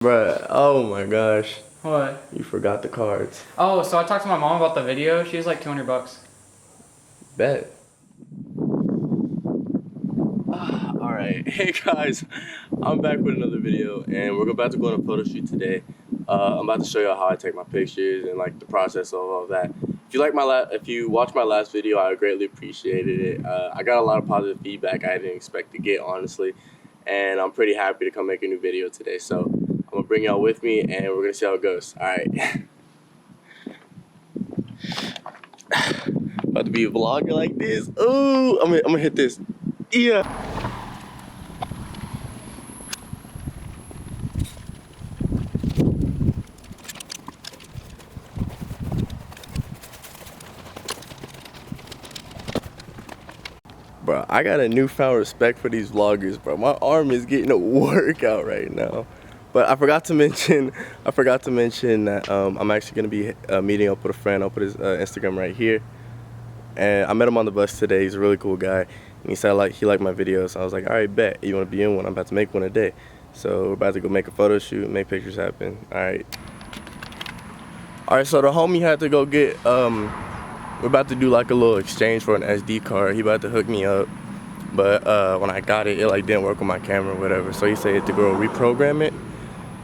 Bruh, oh my gosh. What? You forgot the cards. Oh, so I talked to my mom about the video. She was like $200. Bet. Alright, hey guys, I'm back with another video and we're about to go on a photo shoot today. I'm about to show you how I take my pictures and like the process of all that. If you watched my last video, I greatly appreciated it. I got a lot of positive feedback I didn't expect to get, honestly, and I'm pretty happy to come make a new video today. So I'm gonna bring y'all with me and we're gonna see how it goes. Alright. About to be a vlogger like this. Ooh, I'm gonna hit this. Yeah. Bro, I got a newfound respect for these vloggers, bro. My arm is getting a workout right now. But I forgot to mention that I'm actually gonna be meeting up with a friend. I'll put his Instagram right here. And I met him on the bus today. He's a really cool guy. And he said he liked my videos. So I was like, all right, bet. You wanna be in one? I'm about to make one a day. So we're about to go make a photo shoot, make pictures happen. All right. All right, so the homie had to go get, we're about to do like a little exchange for an SD card. He about to hook me up. But when I got it, it like didn't work on my camera or whatever. So he said to go reprogram it.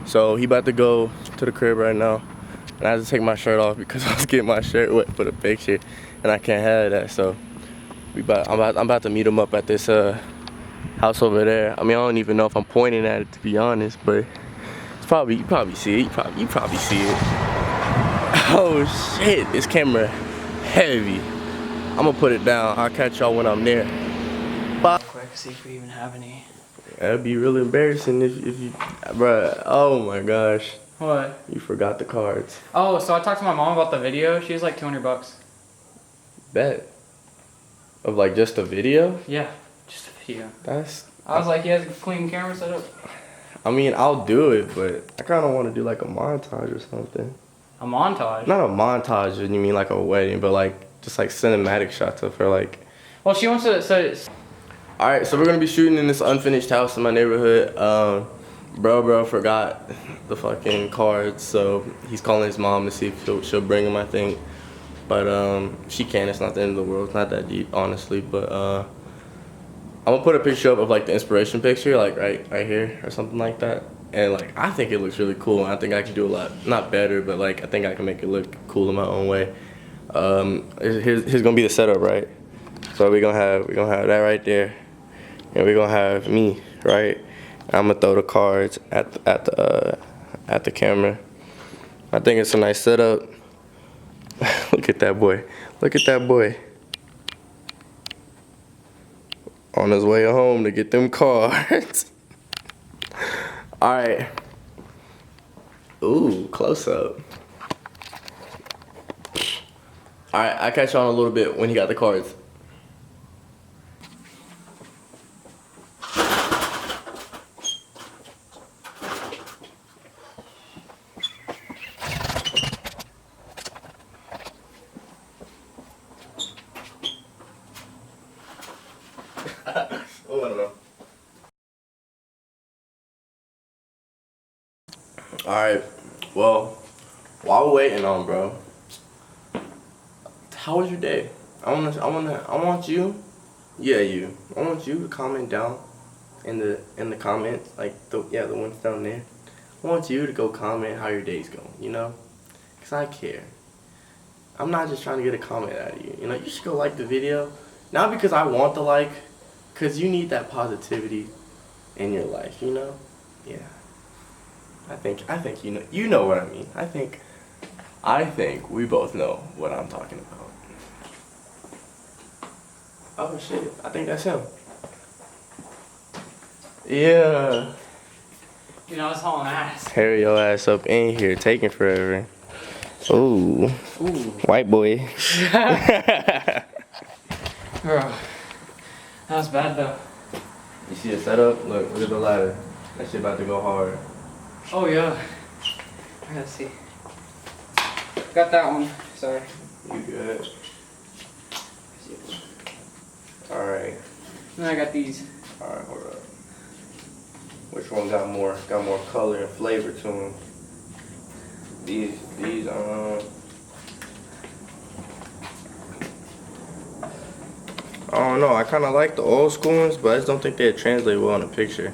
So he about to go to the crib right now. And I had to take my shirt off because I was getting my shirt wet for the picture. And I can't have that, so I'm about to meet him up at this house over there. I mean, I don't even know if I'm pointing at it, to be honest, but it's probably, you probably see it. You probably see it. Oh shit, this camera heavy. I'm gonna put it down. I'll catch y'all when I'm there. Bye. Quick, see if we even have any. That'd be really embarrassing if you, bruh. Oh my gosh. What? You forgot the cards. Oh, so I talked to my mom about the video. She was like $200. Bet. Of like just a video? Yeah, just a video. I was like, he has a clean camera set up. I mean, I'll do it, but I kind of want to do like a montage or something. A montage? Not a montage, you mean like a wedding, but like just like cinematic shots of her, like. Well, she wants to. All right, so we're gonna be shooting in this unfinished house in my neighborhood. Bro forgot the fucking cards, so he's calling his mom to see if she'll bring him, I think. But she can. It's not the end of the world. It's not that deep, honestly. But I'm gonna put a picture up of like the inspiration picture, like right here or something like that. And like I think it looks really cool. And I think I can do a lot, not better, but like I think I can make it look cool in my own way. Here's gonna be the setup, right? So we're gonna have that right there, and we're gonna have me, right? I'm gonna throw the cards at the camera. I think it's a nice setup. Look at that boy. Look at that boy. On his way home to get them cards. Alright. Ooh, close up. Alright, I'll catch you on a little bit when he got the cards. Oh, I don't know. Alright, well, while we're waiting on, bro, how was your day? I want you, yeah, you. I want you to comment down in the comments, like the ones down there. I want you to go comment how your day's going, you know? Cause I care. I'm not just trying to get a comment out of you. You know, you should go like the video, not because I want the like, cause you need that positivity in your life, you know? Yeah. I think you know what I mean. I think we both know what I'm talking about. Oh shit, I think that's him. Yeah. You know, it's hauling ass. Hurry your ass up in here, taking forever. Ooh. White boy. Bro, that was bad though. You see the setup? Look at the ladder. That shit about to go hard. Oh yeah. I gotta see. Got that one. Sorry. You good? Alright. And I got these. Alright, hold up. which one got more color and flavor to them. These I don't know. I kind of like the old school ones, but I just don't think they translate well in a picture.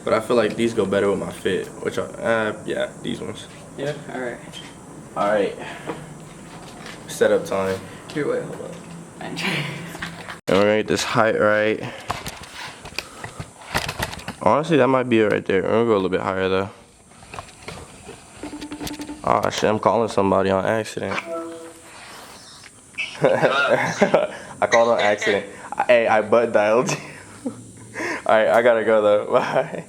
But I feel like these go better with my fit, which yeah, these ones. Yeah. All right. All right. Setup time. Here, wait, hold up. And we're gonna get this height right. Honestly, that might be it right there. We're gonna go a little bit higher though. Oh shit, I'm calling somebody on accident. I called on accident. Hey, I butt dialed you. Alright, I gotta go though. Bye.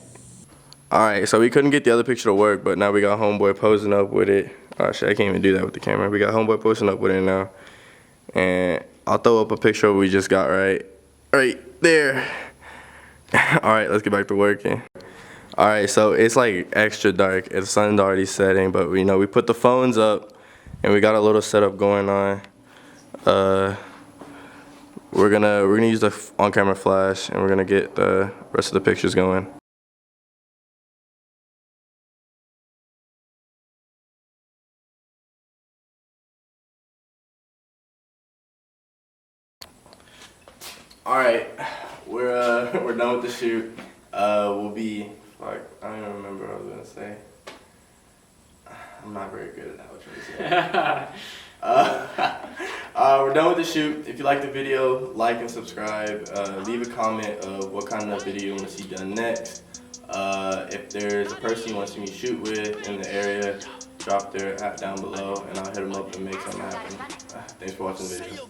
Alright, so we couldn't get the other picture to work, but now we got homeboy posing up with it. Oh shit, I can't even do that with the camera. We got homeboy posing up with it now. And I'll throw up a picture of what we just got right there. Alright, let's get back to working. Alright, so it's like extra dark. The sun's already setting, but we put the phones up and we got a little setup going on. We're gonna use the on-camera flash and we're gonna get the rest of the pictures going. Alright, we're done with the shoot. We'll be I don't even remember what I was gonna say. I'm not very good at that. What you say? We're done with the shoot. If you like the video, like and subscribe. Leave a comment of what kind of video you want to see done next. If there's a person you want to see me shoot with in the area, drop their app down below and I'll hit them up and make something happen. Thanks for watching the video.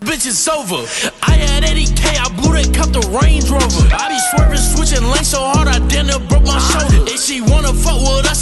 Bitch, it's over. I had 80K, I blew that cup the Range Rover. I be swerving, switching lanes so hard I damn near broke my shoulder. If she wanna fuck with us